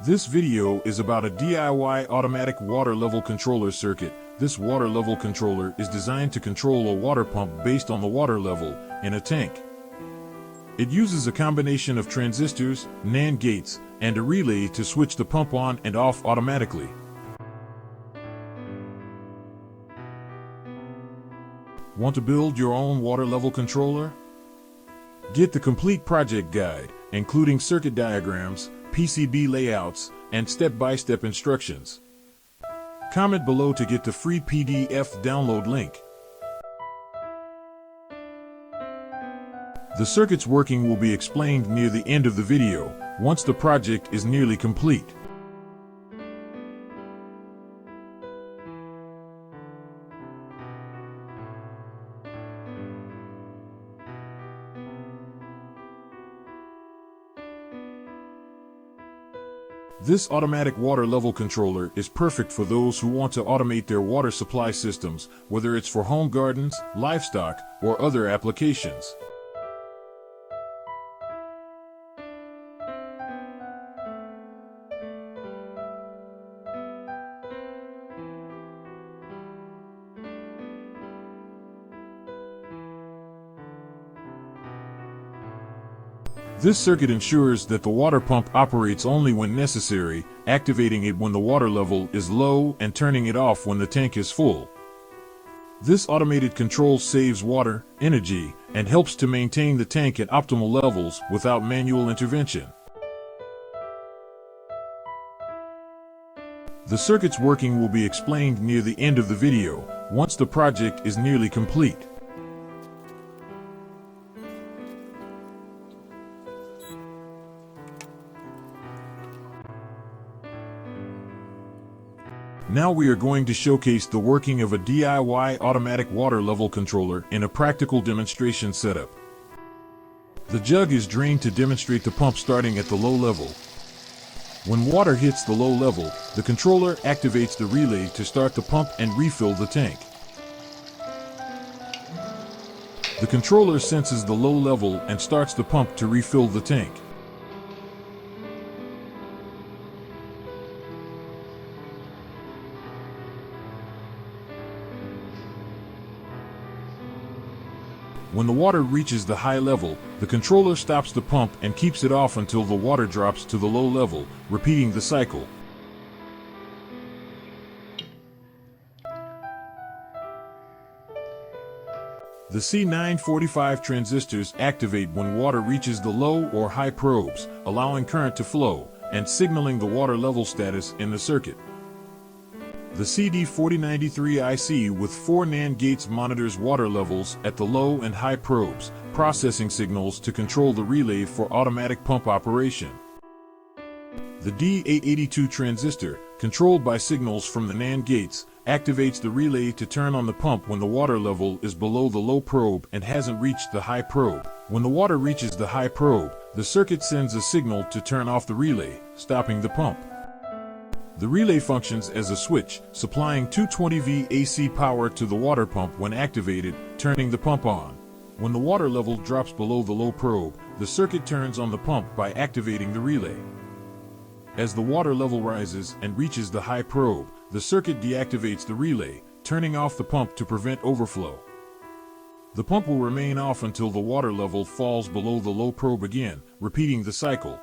This video is about a DIY automatic water level controller circuit. This water level controller is designed to control a water pump based on the water level in a tank. It uses a combination of transistors, NAND gates, and a relay to switch the pump on and off automatically. Want to build your own water level controller? Get the complete project guide, including circuit diagrams, PCB layouts, and step-by-step instructions. Comment below to get the free PDF download link. The circuit's working will be explained near the end of the video, once the project is nearly complete. This automatic water level controller is perfect for those who want to automate their water supply systems, whether it's for home gardens, livestock, or other applications. This circuit ensures that the water pump operates only when necessary, activating it when the water level is low and turning it off when the tank is full. This automated control saves water, energy, and helps to maintain the tank at optimal levels without manual intervention. The circuit's working will be explained near the end of the video, once the project is nearly complete. Now we are going to showcase the working of a DIY automatic water level controller in a practical demonstration setup. The jug is drained to demonstrate the pump starting at the low level. When water hits the low level, the controller activates the relay to start the pump and refill the tank. The controller senses the low level and starts the pump to refill the tank. When the water reaches the high level, the controller stops the pump and keeps it off until the water drops to the low level, repeating the cycle. The C945 transistors activate when water reaches the low or high probes, allowing current to flow, and signaling the water level status in the circuit. The CD4093 IC with 4 NAND gates monitors water levels at the low and high probes, processing signals to control the relay for automatic pump operation. The D882 transistor, controlled by signals from the NAND gates, activates the relay to turn on the pump when the water level is below the low probe and hasn't reached the high probe. When the water reaches the high probe, the circuit sends a signal to turn off the relay, stopping the pump. The relay functions as a switch, supplying 220V AC power to the water pump when activated, turning the pump on. When the water level drops below the low probe, the circuit turns on the pump by activating the relay. As the water level rises and reaches the high probe, the circuit deactivates the relay, turning off the pump to prevent overflow. The pump will remain off until the water level falls below the low probe again, repeating the cycle.